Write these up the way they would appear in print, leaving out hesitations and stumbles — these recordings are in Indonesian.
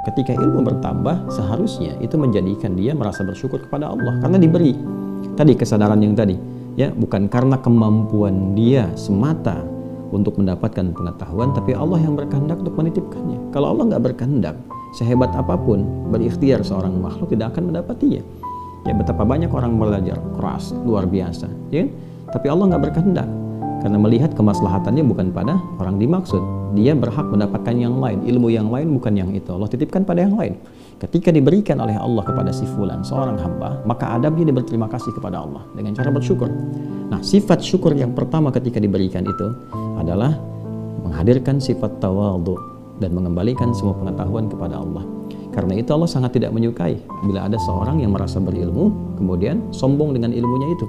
ketika ilmu bertambah, seharusnya itu menjadikan dia merasa bersyukur kepada Allah karena diberi tadi kesadaran yang tadi, ya, bukan karena kemampuan dia semata untuk mendapatkan pengetahuan, tapi Allah yang berkehendak untuk menitipkannya. Kalau Allah nggak berkehendak, sehebat apapun berikhtiar seorang makhluk tidak akan mendapatinya. Ya, betapa banyak orang belajar keras luar biasa, ya, tapi Allah nggak berkehendak karena melihat kemaslahatannya bukan pada orang dimaksud. Dia berhak mendapatkan yang lain, ilmu yang lain bukan yang itu. Allah titipkan pada yang lain. Ketika diberikan oleh Allah kepada si fulan seorang hamba, maka adabnya dia berterima kasih kepada Allah dengan cara bersyukur. Nah, sifat syukur yang pertama ketika diberikan itu adalah menghadirkan sifat tawadhu dan mengembalikan semua pengetahuan kepada Allah. Karena itu Allah sangat tidak menyukai bila ada seorang yang merasa berilmu kemudian sombong dengan ilmunya itu.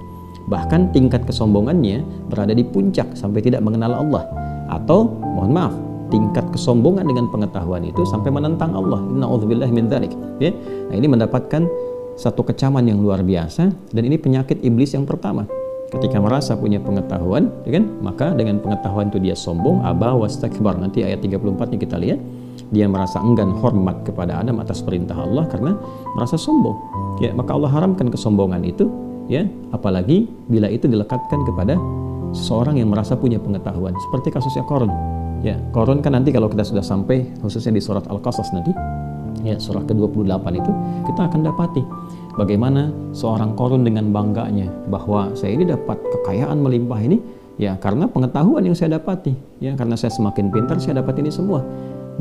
Bahkan tingkat kesombongannya berada di puncak sampai tidak mengenal Allah, atau mohon maaf, tingkat kesombongan dengan pengetahuan itu sampai menentang Allah. Inna'udzubillahi min dzalik. Ya. Nah, ini mendapatkan satu kecaman yang luar biasa, dan ini penyakit iblis yang pertama. Ketika merasa punya pengetahuan, ya kan? Maka dengan pengetahuan itu dia sombong, aba wastakbar. Nanti ayat 34-nya kita lihat, dia merasa enggan hormat kepada Adam atas perintah Allah karena merasa sombong. Ya, maka Allah haramkan kesombongan itu, ya, apalagi bila itu dilekatkan kepada seseorang yang merasa punya pengetahuan. Seperti kasusnya Qarun. Ya, Qarun kan nanti kalau kita sudah sampai khususnya di surat Al-Qasas nanti, ya, surah ke-28 itu kita akan dapati bagaimana seorang Qarun dengan bangganya bahwa saya ini dapat kekayaan melimpah ini ya karena pengetahuan yang saya dapati, ya, karena saya semakin pintar saya dapat ini semua,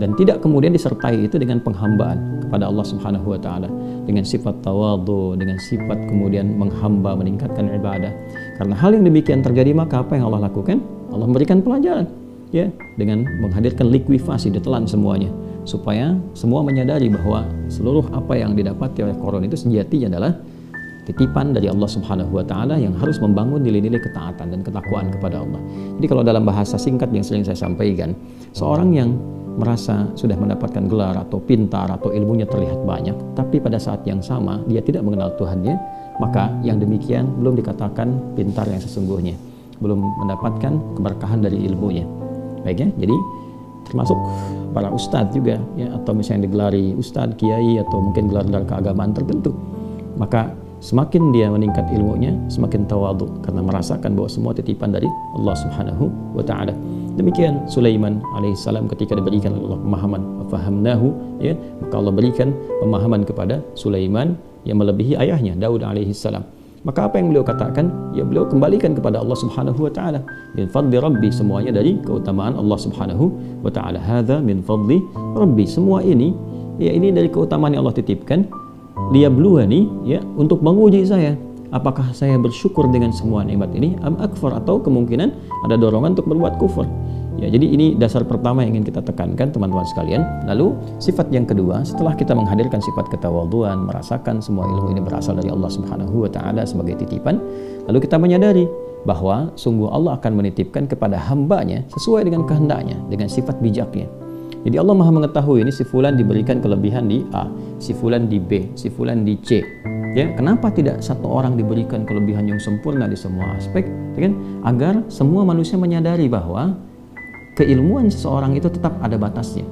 dan tidak kemudian disertai itu dengan penghambaan kepada Allah Subhanahu wa taala, dengan sifat tawadhu, dengan sifat kemudian menghamba, meningkatkan ibadah. Karena hal yang demikian terjadi, maka apa yang Allah lakukan? Allah memberikan pelajaran, ya, dengan menghadirkan likuifasi, ditelan semuanya, supaya semua menyadari bahwa seluruh apa yang didapati oleh Qarun itu sejatinya adalah titipan dari Allah Subhanahu wa taala yang harus membangun nilai-nilai ketaatan dan ketakwaan kepada Allah. Jadi kalau dalam bahasa singkat yang sering saya sampaikan, seorang yang merasa sudah mendapatkan gelar atau pintar atau ilmunya terlihat banyak, tapi pada saat yang sama dia tidak mengenal Tuhannya, maka yang demikian belum dikatakan pintar yang sesungguhnya, belum mendapatkan keberkahan dari ilmunya. Baik, ya, jadi termasuk para ustadz juga, ya, atau misalnya digelari ustadz, kiai, atau mungkin gelar-gelar keagamaan tertentu, maka semakin dia meningkat ilmunya, semakin tawadhu karena merasakan bahwa semua titipan dari Allah Subhanahu wa taala. Demikian Sulaiman alaihissalam ketika diberikan Allah pemahaman, fahamnahu, ya, maka Allah berikan pemahaman kepada Sulaiman yang melebihi ayahnya Daud alaihissalam. Maka apa yang beliau katakan? Ya, beliau kembalikan kepada Allah Subhanahu wa taala. Min fadli rabbi, semuanya dari keutamaan Allah Subhanahu wa taala. Hadza min fadli rabbi, semua ini, ya, ini dari keutamaan yang Allah titipkan. Liyabluwani, ya, untuk menguji saya. Apakah saya bersyukur dengan semua nikmat ini? Am akfar, atau kemungkinan ada dorongan untuk berbuat kufur. Ya, jadi ini dasar pertama yang ingin kita tekankan, teman-teman sekalian. Lalu sifat yang kedua, setelah kita menghadirkan sifat ketawadhuan, merasakan semua ilmu ini berasal dari Allah Subhanahu wa taala sebagai titipan, lalu kita menyadari bahwa sungguh Allah akan menitipkan kepada hambanya sesuai dengan kehendaknya, dengan sifat bijaknya. Jadi Allah Maha mengetahui ini si fulan diberikan kelebihan di A, si fulan di B, si fulan di C. Ya, kenapa tidak satu orang diberikan kelebihan yang sempurna di semua aspek, ya kan? Agar semua manusia menyadari bahwa keilmuan seseorang itu tetap ada batasnya,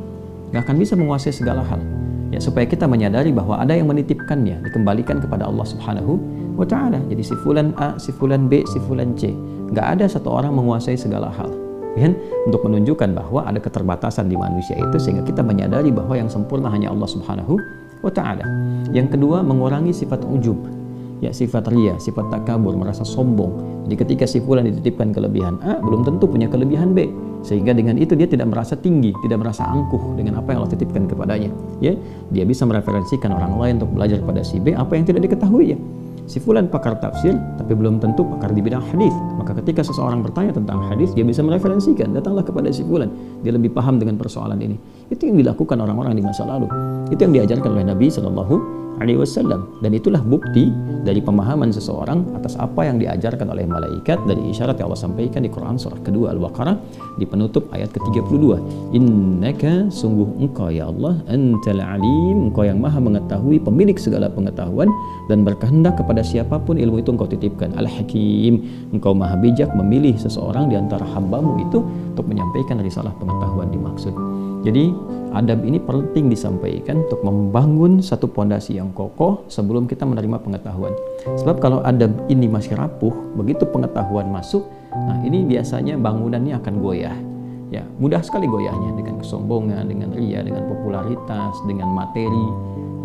gak akan bisa menguasai segala hal. Ya, supaya kita menyadari bahwa ada yang menitipkannya, dikembalikan kepada Allah Subhanahu wa taala. Jadi si fulan A, si fulan B, si fulan C, gak ada satu orang menguasai segala hal. Ya, untuk menunjukkan bahwa ada keterbatasan di manusia itu, sehingga kita menyadari bahwa yang sempurna hanya Allah Subhanahu wa ta'ala. Yang kedua, mengurangi sifat ujub, ya, sifat ria, sifat takabur, merasa sombong. Jadi ketika si fulan dititipkan kelebihan A, belum tentu punya kelebihan B, sehingga dengan itu dia tidak merasa tinggi, tidak merasa angkuh dengan apa yang Allah titipkan kepadanya. Ya, dia bisa mereferensikan orang lain untuk belajar pada si B apa yang tidak diketahui. Ya, si fulan pakar tafsir tapi belum tentu pakar di bidang hadis. Maka ketika seseorang bertanya tentang hadis, dia bisa mereferensikan, datanglah kepada si fulan, dia lebih paham dengan persoalan ini. Itu yang dilakukan orang-orang di masa lalu. Itu yang diajarkan oleh Nabi Shallallahu alaihi wasallam, dan itulah bukti dari pemahaman seseorang atas apa yang diajarkan oleh malaikat dari isyarat yang Allah sampaikan di Quran surah kedua Al-Baqarah di penutup ayat ke-32. Innaka, sungguh engkau ya Allah, antal alim, engkau yang maha mengetahui, pemilik segala pengetahuan, dan berkehendak kepada siapapun ilmu itu engkau titipkan. Al-Hakim, engkau maha bijak memilih seseorang di antara hambamu itu untuk menyampaikan risalah pengetahuan dimaksud. Jadi adab ini penting disampaikan untuk membangun satu pondasi yang kokoh sebelum kita menerima pengetahuan. Sebab kalau adab ini masih rapuh, begitu pengetahuan masuk, nah ini biasanya bangunannya akan goyah. Ya, mudah sekali goyahnya dengan kesombongan, dengan ria, dengan popularitas, dengan materi.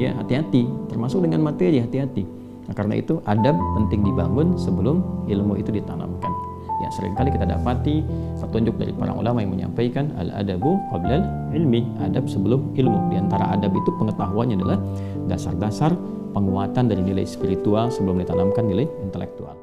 Ya, hati-hati, termasuk dengan materi, hati-hati. Nah, karena itu adab penting dibangun sebelum ilmu itu ditanamkan. Ya, seringkali kita dapati petunjuk dari para ulama yang menyampaikan al-adabu qablal ilmi, adab sebelum ilmu. Di antara adab itu pengetahuannya adalah dasar-dasar penguatan dari nilai spiritual sebelum ditanamkan nilai intelektual.